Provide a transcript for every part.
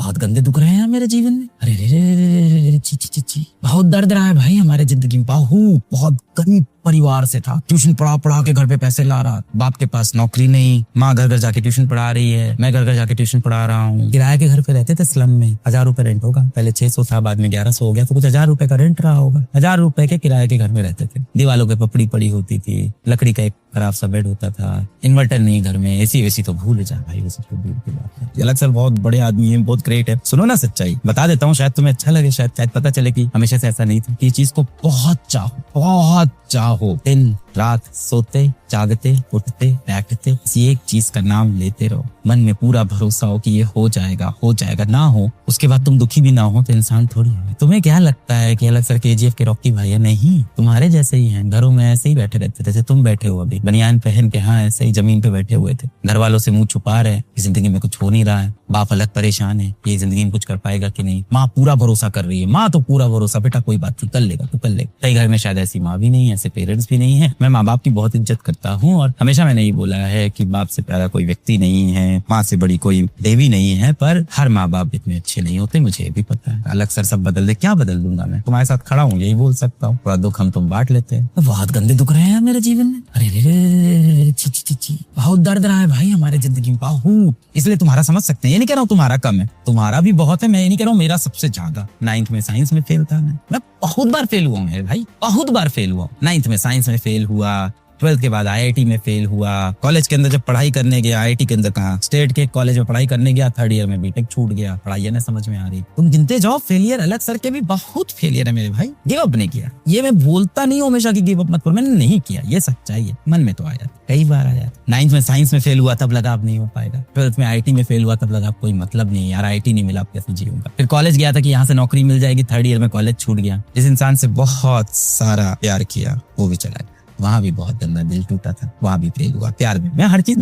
बहुत गंदे दुख रहे हैं मेरे जीवन में। अरे रे रे रे रे, ची ची ची ची, बहुत दर्द रहा है भाई हमारे जिंदगी में। बहुत गरीब परिवार से था, ट्यूशन पढ़ा के घर पे पैसे ला रहा, बाप के पास नौकरी नहीं, माँ घर घर जाके ट्यूशन पढ़ा रही है, मैं घर घर जाके ट्यूशन पढ़ा रहा हूँ। किराए के घर पे रहते थे स्लम में, 1000 रुपए रेंट होगा, पहले 600 था, बाद में 1100 हो गया, तो कुछ 1000 रुपए का रेंट रहा होगा। 1000 रुपए के किराए के घर में रहते थे, दीवालों पे पपड़ी पड़ी होती थी, लकड़ी का एक खराब सा बेड होता था, इन्वर्टर नहीं घर में, एसी वेसी तो भूल जा भाई, वो सब तो दूर की बात है। अलग सर बहुत बड़े आदमी है, बहुत ग्रेट है। सुनो ना सच्चाई बता देता हूँ, शायद तुम्हें अच्छा लगे, शायद पता चले कि हमेशा से ऐसा नहीं था। कि चीज को बहुत चाहो, दिन रात सोते जागते उठते बैठते किसी एक चीज का नाम लेते रहो, मन में पूरा भरोसा हो कि ये हो जाएगा, ना हो उसके बाद तुम दुखी भी ना हो तो इंसान थोड़ी है। तुम्हें क्या लगता है कि अलग सर KGF के रॉकी भाई है? नहीं, तुम्हारे जैसे ही हैं, घरों में ऐसे ही बैठे रहते थे जैसे तुम बैठे हो अभी, बनियान पहन के, हाँ ऐसे ही जमीन पे बैठे हुए थे, घर वालों से मुंह छुपा रहे, जिंदगी में कुछ हो नहीं रहा है, बाप अलग परेशान है, ये जिंदगी में कुछ कर पाएगा कि नहीं, माँ पूरा भरोसा कर रही है, माँ तो पूरा भरोसा, बेटा कोई बात नहीं, कर लेगा तू कर लेगा। कई घर में शायद ऐसी माँ भी नहीं है, ऐसे पेरेंट्स भी नहीं है। मैं माँ बाप की बहुत इज्जत करता हूँ और हमेशा मैंने ये बोला है कि बाप से प्यारा कोई व्यक्ति नहीं है, माँ से बड़ी कोई देवी नहीं है, पर हर माँ बाप इतने अच्छे नहीं होते, मुझे भी पता है। अलग सर सब बदल दे, क्या बदल दूंगा मैं, तुम्हारे साथ खड़ा हूँ यही बोल सकता हूँ, थोड़ा दुख हम तुम बांट लेते हैं। बहुत गंदे दुख रहे हैं मेरे जीवन में। अरे रे रे, ची ची ची ची, बहुत दर्द रहा है भाई हमारे जिंदगी में, बहुत। इसलिए तुम्हारा समझ सकते हैं, ये नहीं कह रहा हूँ तुम्हारा कम है, तुम्हारा भी बहुत है, मैं ये नहीं कह रहा हूँ मेरा सबसे ज्यादा। 9th में साइंस में फेल था मैं बहुत बार फेल हुआ हूँ भाई, बहुत बार फेल हुआ। 9th में साइंस में फेल हुआ, 12th के बाद IIT में फेल हुआ, कॉलेज के अंदर जब पढ़ाई करने गया, IIT के अंदर कहाँ, स्टेट के कॉलेज में पढ़ाई करने गया, 3rd ईयर में बीटेक छूट गया, पढ़ाई ना समझ में आ रही। तुम गिनते जाओ फेलियर, अलग सर के भी बहुत फेलियर है मेरे भाई। गिव अप नहीं किया, ये मैं बोलता नहीं हूँ हमेशा कि गिव अप मत करो, मैंने नहीं किया, ये सच्चाई है, मन में तो आया, कई बार आया। 9th में साइंस में फेल हुआ, तब लगा अब नहीं हो पाएगा। 12th में IIT में फेल हुआ, तब लगा कोई मतलब नहीं यार, IIT नहीं मिला अब कैसे जीऊंगा। फिर कॉलेज गया था कि यहाँ से नौकरी मिल जाएगी, 3rd ईयर में कॉलेज छूट गया। जिस इंसान से बहुत सारा प्यार किया वो भी चला गया, वहां भी बहुत गंदा दिल टूटा था, वहां भी फेल हुआ। प्यार में मैं हर चीज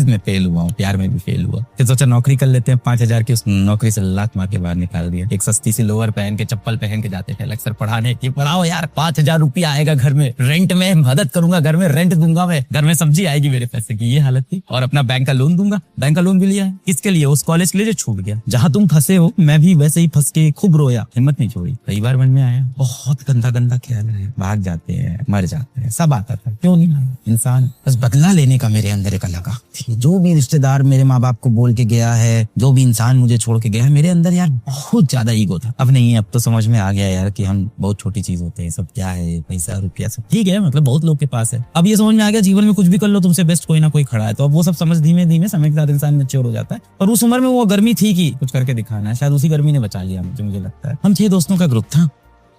में फेल हुआ हूँ, प्यार में भी फेल हुआ। फिर सोचा नौकरी कर लेते हैं, 5000 की, उस नौकरी से लात मार के बाहर निकाल दिया। एक सस्ती सी लोअर पहन के, चप्पल पहन के जाते थे अलग सर पढ़ाने की, पढ़ाओ यार, 5000 रुपया आएगा घर में, रेंट में मदद करूंगा, घर में रेंट दूंगा, मैं घर में सब्जी आएगी मेरे पैसे की, ये हालत थी। और अपना बैंक का लोन दूंगा, बैंक का लोन भी लिया है, किसके लिए? उस कॉलेज के लिए जो छूट गया। जहां तुम फंसे हो मैं भी वैसे ही फंस के खूब रोया, हिम्मत नहीं छोड़ी। कई बार मन में आया बहुत गंदा ख्याल है, भाग जाते हैं, मर जाते हैं, सब आता था, क्यों नहीं आया? इंसान बस बदला लेने का मेरे अंदर एक लगा थी। जो भी रिश्तेदार मेरे माँ बाप को बोल के गया है, जो भी इंसान मुझे छोड़ के गया है, मेरे अंदर यार बहुत ज्यादा ईगो था। अब नहीं है, अब तो समझ में आ गया यार कि हम बहुत छोटी चीज होते हैं, सब क्या है, पैसा रुपया सब ठीक है, मतलब बहुत लोग के पास है। अब ये समझ में आ गया जीवन में कुछ भी कर लो तुमसे बेस्ट कोई ना कोई खड़ा है, तो अब वो सब समझ धीमे धीमे समय के साथ इंसान मैच्योर हो जाता है। और उस उम्र में वो गर्मी थी कि कुछ करके दिखाना है, शायद उसी गर्मी ने बचा लिया मुझे लगता है। हम 6 दोस्तों का ग्रुप था,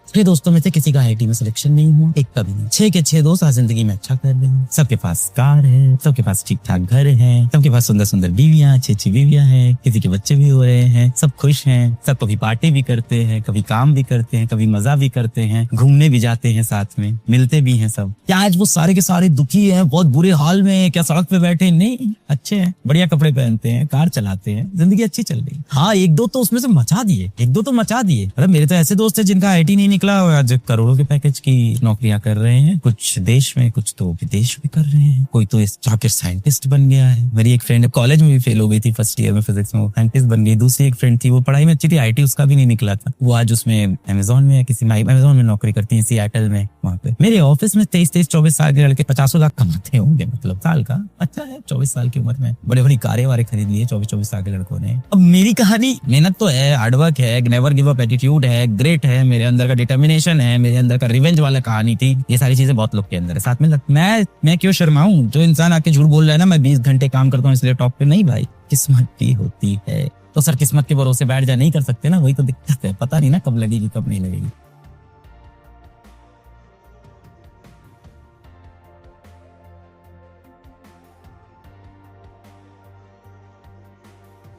6 दोस्तों में से किसी का IIT में सिलेक्शन नहीं हुआ, एक का भी नहीं। 6 के 6 दोस्त आज जिंदगी में अच्छा कर रहे हैं, सबके पास कार है, सबके पास ठीक ठाक घर है, सबके पास सुंदर सुंदर बीवियां, अच्छी बीवियां हैं, किसी के बच्चे भी हो रहे हैं, सब खुश हैं, सब कभी पार्टी भी करते हैं, कभी काम भी करते हैं, कभी मजा भी करते हैं, घूमने भी जाते हैं साथ में, मिलते भी हैं सब। क्या आज वो सारे के सारे दुखी हैं, बहुत बुरे हाल में, क्या सड़क पे बैठे? नहीं, अच्छे हैं, बढ़िया कपड़े पहनते हैं, कार चलाते हैं, जिंदगी अच्छी चल रही है। हाँ, 1-2 तो उसमें से मचा दिए, 1-2 तो मचा दिए। मतलब मेरे तो ऐसे दोस्त है जिनका IIT नहीं निकला और आज करोड़ों के पैकेज की नौकरियां कर रहे हैं, कुछ देश में, कुछ तो विदेश में कर रहे हैं, कोई तो चार्टर्ड साइंटिस्ट बन गया है। मेरी एक फ्रेंड कॉलेज में भी फेल हो गई थी, 1st ईयर में फिजिक्स में, वो साइंटिस्ट बन गई। दूसरी एक फ्रेंड थी, वो पढ़ाई में अच्छी थी, IIT उसका भी नहीं निकला था, वो आज उसमें अमेजोन में, अमेजोन में नौकरी करती है, सियाटल में। वहाँ पे मेरे ऑफिस में 23-24 साल के लड़के 50 लाख कमाते होंगे, मतलब साल का। अच्छा है, 24 साल की उम्र में बड़े बड़ी कारें वारे खरीद लिए 24-24 साल के लड़कों ने। अब मेरी कहानी, मेहनत तो है, हार्डवर्क है, नेवर गिव अप एटीट्यूड है, ग्रेट है, मेरे अंदर का डिटर्मिनेशन है, मेरे अंदर का रिवेंज वाला कहानी थी, ये सारी चीजें बहुत लोग के अंदर है। साथ में मैं क्यों शर्माऊं? जो इंसान आके झूठ बोल रहा है ना मैं 20 घंटे काम करता हूँ इसलिए टॉप पे, नहीं भाई, किस्मत की होती है। तो सर किस्मत के भरोसे बैठ जा नहीं कर सकते ना, वही तो दिक्कत है, पता नहीं ना कब लगेगी कब नहीं लगेगी।